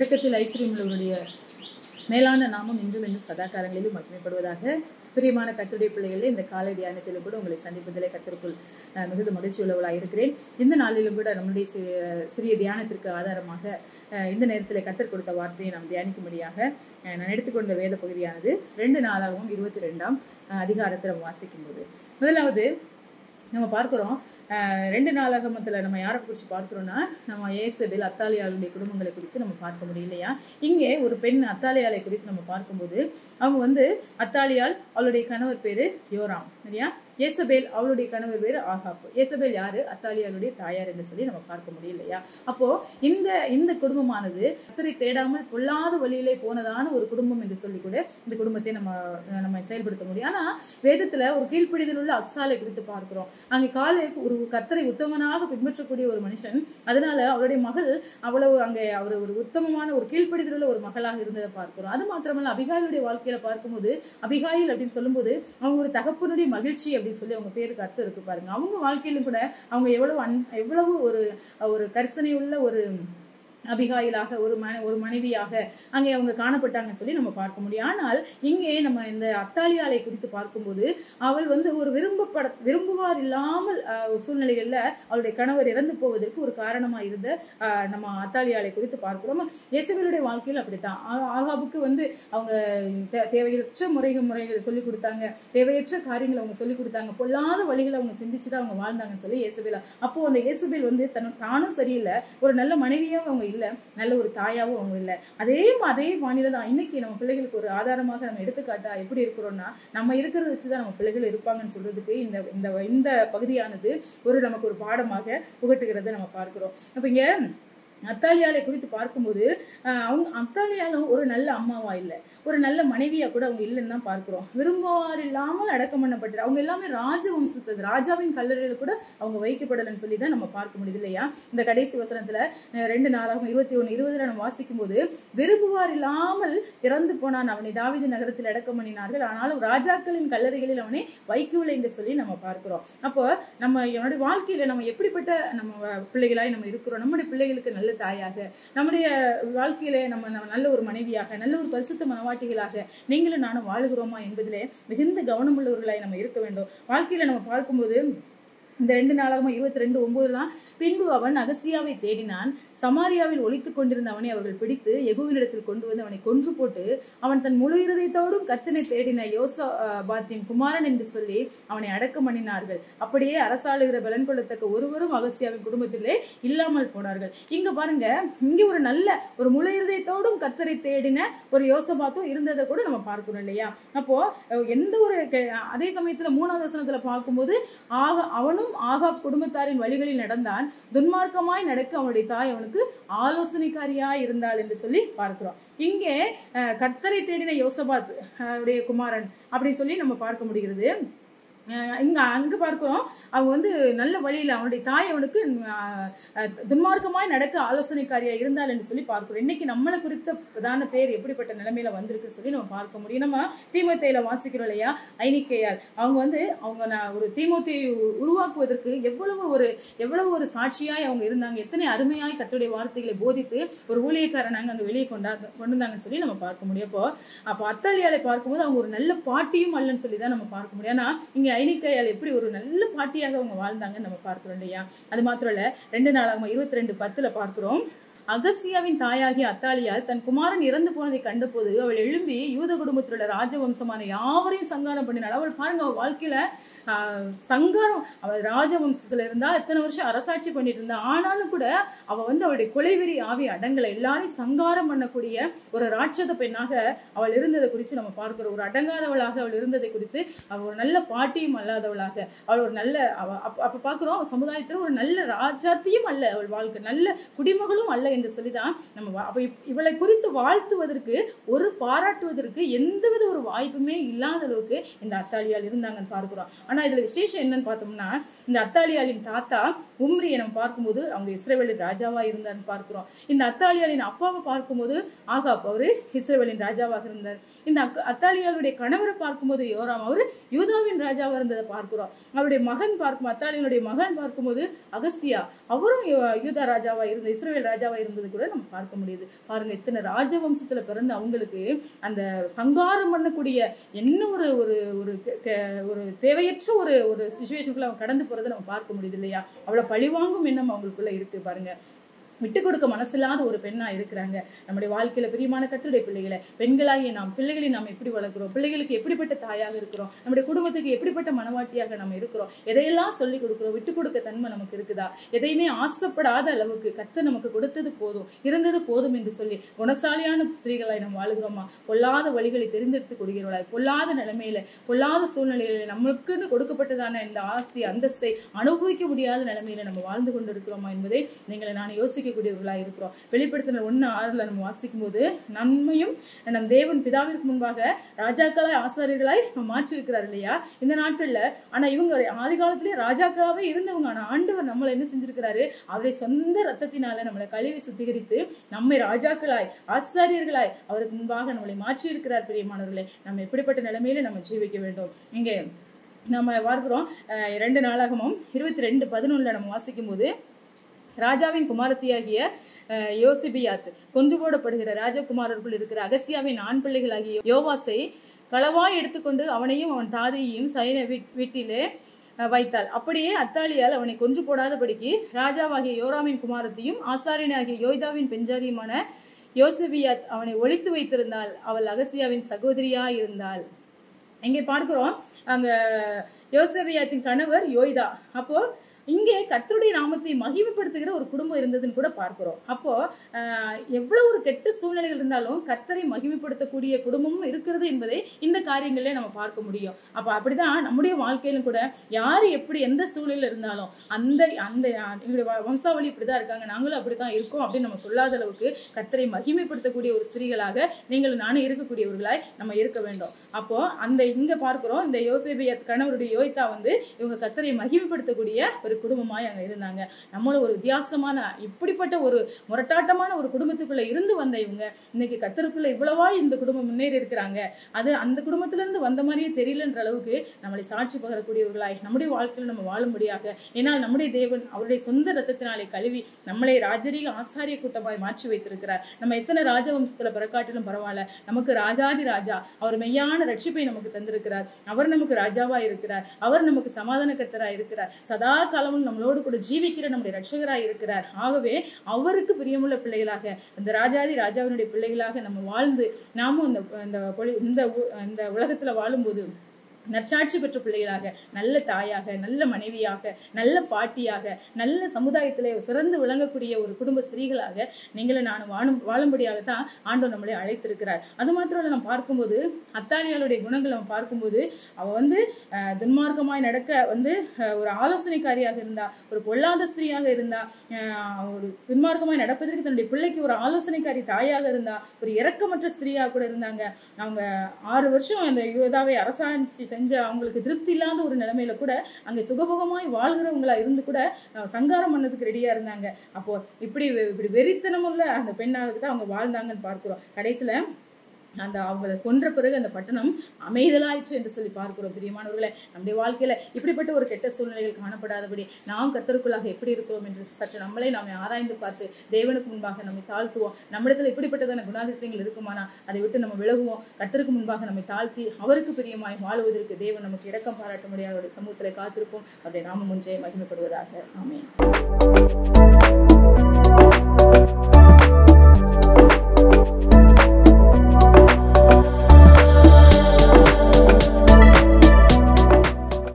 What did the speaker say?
இரக்கத்தில் ஐஸ்வர்யம் உள்ளவருடைய மேலான நாமம் இன்றும் இன்னும் சதா காலங்களிலும் மகிமைப்படுவதாக. பிரியமான கர்த்தருடைய பிள்ளைகளே, இந்த காலை தியானத்திலும் கூட உங்களை சந்திப்பதிலே கர்த்தருக்குள் மிகுந்த மகிழ்ச்சி உள்ளவளாக இருக்கிறேன். இந்த நாளிலும் கூட நம்முடைய சிறிய தியானத்திற்கு ஆதாரமாக இந்த நேரத்தில் கர்த்தர் கொடுத்த வார்த்தையை நாம் தியானிக்கும்படியாக நான் எடுத்துக்கொண்ட வேத பகுதியானது 2 நாளாகவும் 22ஆம் அதிகாரத்தை நம்ம வாசிக்கும் போது, முதலாவது நம்ம பார்க்கிறோம் 2 நாளாகமத்தில் நம்ம யாரை குறித்து பார்க்கிறோம்னா, நம்ம ஏசபேல் அத்தாலியாளுடைய குடும்பங்களை குறித்து நம்ம பார்க்க முடியலையா. இங்கே ஒரு பெண் அத்தாலியாலை குறித்து நம்ம பார்க்கும்போது, அவங்க அத்தாலியால் அவளுடைய கணவர் பேரு யோராம், சரியா. ஏசபேல் அவளுடைய கணவர் பேரு ஆகாப். ஏசபேல் யாரு? அத்தாலியாளுடைய தாயார் என்று சொல்லி நம்ம பார்க்க முடியலையா. அப்போ இந்த குடும்பமானது கர்த்தரை தேடாமல் பொல்லாத வழியிலே போனதான ஒரு குடும்பம் என்று சொல்லி கூட இந்த குடும்பத்தை நம்ம செயல்படுத்த முடியும். ஆனா வேதத்துல ஒரு கீழ்ப்பிடிதல் உள்ள அக்சாலை குறித்து பார்க்கிறோம். அங்கே காலை ஒரு கர்த்தரை உத்தமனாக பின்பற்றக்கூடிய ஒரு மனுஷன், அதனால அவருடைய மகள் அவ்வளவு அவர் ஒரு உத்தமமான ஒரு கீழ்ப்பிடிதல் உள்ள ஒரு மகளாக இருந்ததை பார்க்கிறோம். அது மாத்திரமல்ல, அபிகாயிலுடைய வாழ்க்கையில பார்க்கும்போது, அபிகாயில் அப்படின்னு சொல்லும்போது அவங்க ஒரு தகப்பனுடைய மகிழ்ச்சி அப்படின்னு சொல்லி அவங்க பேருக்கு அர்த்தம் இருக்கு பாருங்க. அவங்க வாழ்க்கையிலும் கூட அவங்க எவ்வளவு ஒரு கரிசனை உள்ள ஒரு அபிகாயிலாக ஒரு மனைவியாக அங்கே அவங்க காணப்பட்டாங்கன்னு சொல்லி நம்ம பார்க்க முடியும். ஆனால் இங்கே நம்ம இந்த அத்தாலியாலை குறித்து பார்க்கும்போது, அவள் ஒரு விரும்புவார் இல்லாமல் சூழ்நிலைகள்ல அவளுடைய கணவர் இறந்து போவதற்கு ஒரு காரணமா இருந்த நம்ம அத்தாலியாலை குறித்து பார்க்கிறோம். இயேசுவினுடைய வாழ்க்கையில் அப்படித்தான். ஆகாபுக்கு அவங்க தேவையற்ற முறைகள் சொல்லிக் கொடுத்தாங்க, தேவையற்ற காரியங்களை அவங்க சொல்லிக் கொடுத்தாங்க, பொல்லாத வழிகளை அவங்க சிந்திச்சுதான் அவங்க வாழ்ந்தாங்கன்னு சொல்லி இயேசுபேல். அப்போ அந்த இயேசுபேல் தானும் சரியில்லை, ஒரு நல்ல மனைவியாவும் அவங்க இல்ல, நல்ல ஒரு தாயாவும் அவங்க இல்ல. அதே மாநில தான் இன்னைக்கு நம்ம பிள்ளைகளுக்கு ஒரு ஆதாரமாக நம்ம எடுத்துக்காட்டா எப்படி இருக்கிறோம்னா, நம்ம இருக்கிறத வச்சுதான் நம்ம பிள்ளைகள் இருப்பாங்கன்னு சொல்றதுக்கு இந்த பகுதியானது நமக்கு ஒரு பாடமாக புகட்டுகிறத நம்ம பார்க்கிறோம். அப்ப இங்க அத்தாலியாலை குறித்து பார்க்கும்போது, அத்தாலியாலும் ஒரு நல்ல அம்மாவா இல்லை, ஒரு நல்ல மனைவியா கூட அவங்க இல்லைன்னு தான் பார்க்கிறோம். விரும்புவார் இல்லாமல் அடக்கம் பண்ணப்பட்டு அவங்க எல்லாமே ராஜவம்சத்தது, ராஜாவின் கல்லறையில கூட அவங்க வைக்கப்படலன்னு சொல்லி தான் நம்ம பார்க்க முடியுது இல்லையா. இந்த கடைசி வசனத்துல 2 நாளாகவும் 21-20 நம்ம வாசிக்கும் போது, விரும்புவார் இல்லாமல் இறந்து போனான், அவனை தாவீது நகரத்தில் அடக்கம் பண்ணினார்கள், ஆனாலும் ராஜாக்களின் கல்லறைகளில் அவனை வைக்கவில்லை என்று சொல்லி நம்ம பார்க்கிறோம். அப்போ என்னுடைய வாழ்க்கையில நம்ம எப்படிப்பட்ட நம்ம பிள்ளைகளாய் நம்ம இருக்கிறோம், நம்முடைய பிள்ளைகளுக்கு நல்ல தாயாக, நம்முடைய வாழ்க்கையில நம்ம நல்ல ஒரு மனைவியாக, நல்ல ஒரு பரிசுத்த மனவாட்டிகளாக நீங்களும் நானும் வாழுகிறோமா என்பதிலே மிகுந்த கவனம் உள்ளவர்களாய் நம்ம இருக்க வேண்டும். வாழ்க்கையில நம்ம பார்க்கும்போது இந்த 2 நாளாகவும் 22:9 பின்பு அவன் அகசியாவை தேடினான், சமாரியாவில் ஒளித்துக் கொண்டிருந்த அவனை அவர்கள் பிடித்து யெகூவினிடத்தில் கொண்டு வந்து அவனை கொன்று போட்டு, அவன் தன் முழு இருதயத்தோடும் கர்த்தனை தேடின யோசபாத்தின் குமாரன் என்று சொல்லி அவனை அடக்கம் பண்ணினார்கள். அப்படியே அரசாளுகிற பலன் கொள்ளத்தக்க ஒருவரும் அகசியாவின் குடும்பத்திலே இல்லாமல் போனார்கள். இங்க பாருங்க, இங்க ஒரு முழு இருதயத்தோடும் கர்த்தரை தேடின ஒரு யோசபாத்தும் இருந்ததை கூட நம்ம பார்க்கணும் இல்லையா. அப்போ அதே சமயத்துல 3ஆவது வசனத்துல பார்க்கும்போது, அவனும் ஆகாப் குடும்பத்தாரின் வழிகளில் நடந்தான், துன்மார்க்கமாய் நடக்க அவனுடைய தாய் அவனுக்கு ஆலோசனைக்காரியாய் இருந்தாள் என்று சொல்லி பார்க்கிறோம். இங்கே கர்த்தரை தேடின யோசபாத் உடைய குமாரன் அப்படின்னு சொல்லி நம்ம பார்க்க முடிகிறது. அங்க பார்க்கிறோம், அவங்க நல்ல வழியில அவனுடைய தாய் அவனுக்கு துன்மார்க்கமாய் நடக்க ஆலோசனைக்காரியா இருந்தாள் என்று சொல்லி பார்க்கிறோம். இன்னைக்கு நம்மளை குறித்த பிரதான பேர் எப்படிப்பட்ட நிலைமையில வந்திருக்கு சொல்லி நம்ம பார்க்க முடியும். நம்ம தீமோத்தேயில வாசிக்கிறோம் இல்லையா, ஐனிக்கேயால் அவங்க ஒரு தீமோத்தேயை உருவாக்குவதற்கு எவ்வளவு ஒரு சாட்சியாய் அவங்க இருந்தாங்க, எத்தனை அருமையாய் கர்த்தருடைய வார்த்தைகளை போதித்து ஒரு ஊழியக்காரனாங்க அங்க வெளியே கொண்டு வந்தாங்கன்னு சொல்லி நம்ம பார்க்க முடியும். அப்போ அத்தாலியாலை பார்க்கும்போது அவங்க ஒரு நல்ல பாட்டியும் அல்லன்னு சொல்லி தான் நம்ம பார்க்க முடியும். ஆனா இங்க ஐனிக்கையால் எப்படி ஒரு நல்ல பாட்டியாக அவங்க வாழ்ந்தாங்கன்னு நம்ம பார்க்கிறோம் இல்லையா. அது மாத்திரம் இல்ல, 2 நாளாகவும் 22:10 பார்க்கிறோம், அகசியாவின் தாயாகிய அத்தாலியால் தன் குமாரன் இறந்து போனதை கண்டபோது அவள் எழும்பி யூத குடும்பத்தில் உள்ள ராஜவம்சமான யாவரையும் சங்காரம் பண்ணினாள். அவள் பாருங்க, அவள் வாழ்க்கையில சங்காரம், அவள் ராஜவம்சத்துல இருந்தா எத்தனை வருஷம் அரசாட்சி பண்ணிட்டு இருந்தா, ஆனாலும் கூட அவளுடைய கொலைவெறி ஆவி அடங்கலை, எல்லாரையும் சங்காரம் பண்ணக்கூடிய ஒரு ராட்சத பெண்ணாக அவள் இருந்ததை குறித்து நம்ம பார்க்கிறோம். ஒரு அடங்காதவளாக அவள் இருந்ததை குறித்து, அவள் ஒரு நல்ல பாட்டியும் அல்லாதவளாக, அவள் ஒரு நல்ல அப்ப பார்க்கிறோம், சமுதாயத்துல ஒரு நல்ல ராஜாத்தியும் அல்ல, அவள் வாழ்க்கை நல்ல குடிமகளும் அல்ல என்று சொல்லிதான் நம்ம இவளை குறித்து வாழ்த்துவதற்கு, பாராட்டுவதற்கு எந்தவித ஒரு வாய்ப்புமே இல்லாத அளவுக்கு இந்த அத்தாலியால் இருந்தாங்கன்னு பார்க்கிறோம். ஆனா இதுல விசேஷம் என்னன்னு பார்த்தோம்னா, இந்த அத்தாலியாலின் தாத்தா உம்ரியை நம்ம பார்க்கும்போது அவங்க இஸ்ரவேலின் ராஜாவா இருந்தார்னு பார்க்கிறோம். இந்த அத்தாலியாலின் அப்பாவை பார்க்கும்போது ஆகாப் அவரு இஸ்ரவேலின் ராஜாவாக இருந்தார். இந்த அத்தாலியாளுடைய கணவரை பார்க்கும்போது யோராம் அவரு யூதாவின் ராஜாவா இருந்ததை பார்க்கிறோம். அவருடைய மகன் அத்தாலியாளுடைய மகன் பார்க்கும்போது அகசியா அவரும் யூதா ராஜாவா இருந்த இஸ்ரவேல் ராஜாவா இருந்தது கூட நம்ம பார்க்க முடியுது. பாருங்க, இத்தனை ராஜவம்சத்துல பிறந்த அவங்களுக்கு அந்த சங்காரம் பண்ணக்கூடிய என்ன ஒரு ஒரு ஒரு தேவையற்ற ஒரு சிச்சுவேஷனுக்குள்ள அவங்க கடந்து போறதை நம்ம பார்க்க முடியுது இல்லையா? அவ்வளவு பழிவாங்கும் எண்ணம் அவங்களுக்குள்ள இருக்கு பாருங்க. விட்டு கொடுக்க மனசில்லாத ஒரு பெண்ணா இருக்கிறாங்க. நம்முடைய வாழ்க்கையில பிரியமான கர்த்தருடைய பிள்ளைகளை, பெண்களாகிய நாம் பிள்ளைகளை நாம் எப்படி வளர்க்கிறோம், பிள்ளைகளுக்கு எப்படிப்பட்ட தாயாக இருக்கிறோம், நம்முடைய குடும்பத்துக்கு எப்படிப்பட்ட மனவாட்டியாக நம்ம இருக்கிறோம், எதையெல்லாம் சொல்லிக் கொடுக்கிறோம், விட்டு கொடுக்க தன்மை நமக்கு இருக்குதா? எதையுமே ஆசைப்படாத அளவுக்கு கர்த்தர் நமக்கு கொடுத்தது போதும், இருந்தது போதும் என்று சொல்லி குணசாலியான ஸ்திரீகளாய் நாம் வாழுகிறோமா? பொல்லாத வழிகளை தெரிந்தெடுத்து கொடுக்கிறவளாய், பொல்லாத நிலைமையில, பொல்லாத சூழ்நிலையில நம்மளுக்குன்னு கொடுக்கப்பட்டதான இந்த ஆஸ்தி அந்தஸ்தை அனுபவிக்க முடியாத நிலைமையில நம்ம வாழ்ந்து கொண்டு இருக்கிறோமா என்பதை நீங்களை நான் யோசிக்கக்கூடியவர்களாக இருக்கிறோம். வெளிப்படுத்தின 1:6 நம்ம வாசிக்கும் போது, நன்மையும் நம் தேவன் பிதாவிற்கு முன்பாக ராஜாக்களாய் ஆசாரியர்களாய் மாற்றி இருக்கிறார் இல்லையா இந்த நாட்கள்ல. ஆனா இவங்க ஆதி காலத்திலேயே ராஜாக்களாவே இருந்தவங்க. ஆனா ஆண்டவர் நம்மளை என்ன செஞ்சிருக்கிறாரு? அவருடைய சொந்த ரத்தத்தினால நம்மளை கழுவி சுத்திகரித்து நம்மை ராஜாக்களாய் ஆசாரியர்களாய் அவருக்கு முன்பாக நம்மளை மாற்றி இருக்கிறார். பிரியமானவர்களே, நம்ம எப்படிப்பட்ட நிலைமையில நம்ம ஜீவிக்க வேண்டும்? இங்க நம்ம பார்க்கிறோம் 2 நாளாகமும் 22:11 நம்ம வாசிக்கும் போது, ராஜாவின் குமாரத்தியாகிய யோசிபியாத் கொன்று போடப்படுகிற ராஜகுமாரருக்குள் இருக்கிற அகசியாவின் ஆண் பிள்ளைகளாகிய யோவாசை களவாய் எடுத்துக்கொண்டு அவனையும் அவன் தாதியையும் சைன வீட்டிலே வைத்தாள். அப்படியே அத்தாலியால் அவனை கொன்று போடாதபடிக்கு ராஜாவாகிய யோராமின் குமாரத்தையும் ஆசாரியனாகிய யோய்தாவின் பெஞ்சாதியுமான யோசிபியாத் அவனை ஒளித்து வைத்திருந்தாள். அவள் அகசியாவின் சகோதரியா இருந்தாள். இங்கே பார்க்கிறோம், அங்க யோசபியாத்தின் கணவர் யோய்தா. அப்போ இங்கே கர்த்தருடைய நாமத்தை மகிமைப்படுத்துகிற ஒரு குடும்பம் இருந்ததுன்னு கூட பார்க்கிறோம். அப்போ எவ்வளவு ஒரு கெட்ட சூழ்நிலைகள் இருந்தாலும் கர்த்தரை மகிமைப்படுத்தக்கூடிய குடும்பமும் இருக்கிறது என்பதை இந்த காரியங்களே நம்ம பார்க்க முடியும். அப்ப அப்படிதான் நம்முடைய வாழ்க்கையிலும் கூட யாரு எப்படி எந்த சூழ்நிலையில இருந்தாலும் அந்த அந்த எங்களுடைய வம்சாவளி இப்படிதான் இருக்காங்க, நாங்களும் அப்படித்தான் இருக்கோம் அப்படின்னு நம்ம சொல்லாத அளவுக்கு கர்த்தரை மகிமைப்படுத்தக்கூடிய ஒரு ஸ்திரீகளாக நீங்களும் நானும் இருக்கக்கூடியவர்களாய் நம்ம இருக்க வேண்டும். அப்போ அந்த இங்க பார்க்கிறோம், இந்த யோசேபியாத் கணவருடைய யோய்தா இவங்க கர்த்தரை மகிமைப்படுத்தக்கூடிய ஒரு குடும்பமாய் அங்க இருந்தாங்க. நம்மளும் ஒரு வித்தியாசமான இப்படிப்பட்ட ஒரு முரட்டாட்டமான ஒரு குடும்பத்துக்குள்ள இருந்து வந்த இவங்க இன்னைக்கு கர்த்தருக்குள்ள இவ்வளவா இந்த குடும்பம் முன்னேறி இருக்கிறாங்க. அது அந்த குடும்பத்துல இருந்து வந்த மாதிரியே தெரியலன்ற அளவுக்கு நம்மளை சாட்சி பகரக்கூடியவர்களாய் நம்முடைய வாழ்க்கையில நம்ம வாழும்படியாக, ஏன்னா நம்முடைய தேவன் அவருடைய சொந்த ரத்தத்தினாலே கழுவி நம்மளை ராஜரீக ஆசாரிய கூட்டமாய் மாற்றி வைத்திருக்கிறார். நம்ம எத்தனை ராஜவம்சத்துல பிறக்காட்டிலும் பரவாயில்ல, நமக்கு ராஜாதி ராஜா அவர் மெய்யான ரட்சிப்பை நமக்கு தந்திருக்கிறார். அவர் நமக்கு ராஜாவா இருக்கிறார். அவர் நமக்கு சமாதான கர்த்தராய் இருக்கிறார். சதா காலமும் நம்மளோடு கூட ஜீவிக்கிற நம்முடைய ரட்சகராய் இருக்கிறார். ஆகவே அவருக்கு பிரியமுள்ள பிள்ளைகளாக, இந்த ராஜாதி ராஜாவினுடைய பிள்ளைகளாக நம்ம வாழ்ந்து நாமும் இந்த உலகத்துல வாழும்போது நற்சாட்சி பெற்ற பிள்ளைகளாக, நல்ல தாயாக, நல்ல மனைவியாக, நல்ல பாட்டியாக, நல்ல சமுதாயத்திலே சிறந்து விளங்கக்கூடிய ஒரு குடும்ப ஸ்திரீகளாக நீங்களும் நானும் வாழும்படியாகத்தான் ஆண்டவர் நம்மளை அழைத்திருக்கிறார். அது மாத்திரம் நம்ம பார்க்கும்போது அத்தாலியாளுடைய குணங்கள் நம்ம பார்க்கும்போது, அவ துன்மார்க்கமாய் நடக்க ஒரு ஆலோசனைக்காரியாக இருந்தா, ஒரு பொல்லாத ஸ்திரீயாக இருந்தா, ஒரு துன்மார்க்கமாய் நடப்பதற்கு தன்னுடைய பிள்ளைக்கு ஒரு ஆலோசனைக்காரி தாயாக இருந்தா, ஒரு இரக்கமற்ற ஸ்திரீயாக கூட இருந்தாங்க. அவங்க 6 வருஷம் அந்த யூதாவை அரசாட்சி செஞ்ச அவங்களுக்கு திருப்தி இல்லாத ஒரு நிலைமையில கூட அங்க சுகபோகமாய் வாழ்கிறவங்களா இருந்து கூட சங்காரம் பண்ணதுக்கு ரெடியா இருந்தாங்க. அப்போ இப்படி வெறித்தனமுள்ள அந்த பெண்ணாக தான் அவங்க வாழ்ந்தாங்கன்னு பார்க்கிறோம். கடைசியில அந்த அவங்களை கொன்ற பிறகு அந்த பட்டணம் அமைதலாயிற்று என்று சொல்லி பார்க்கிறோம். பிரியமானவர்களே, நம்முடைய வாழ்க்கையில இப்படிப்பட்ட ஒரு கெட்ட சூழ்நிலைகள் காணப்படாதபடி நாம் கர்த்தருக்குள்ளாக எப்படி இருக்கிறோம் என்று சற்று நம்மளே நாம ஆராய்ந்து பார்த்து தேவனுக்கு முன்பாக நம்மை தாழ்த்துவோம். நம்மிடத்துல இப்படிப்பட்டதான குணாதிசயங்கள் இருக்குமானா அதை விட்டு நம்ம விலகுவோம். கர்த்தருக்கு முன்பாக நம்மை தாழ்த்தி அவருக்கு பிரியமாய் வாழுவதற்கு தேவன் நமக்கு இரக்கம் பாராட்ட முடியாத அவருடைய சமூகத்திலே காத்திருப்போம். அவருடைய நாமம் ஒன்றே மகிமைப்படுவதாக. ஆமென்.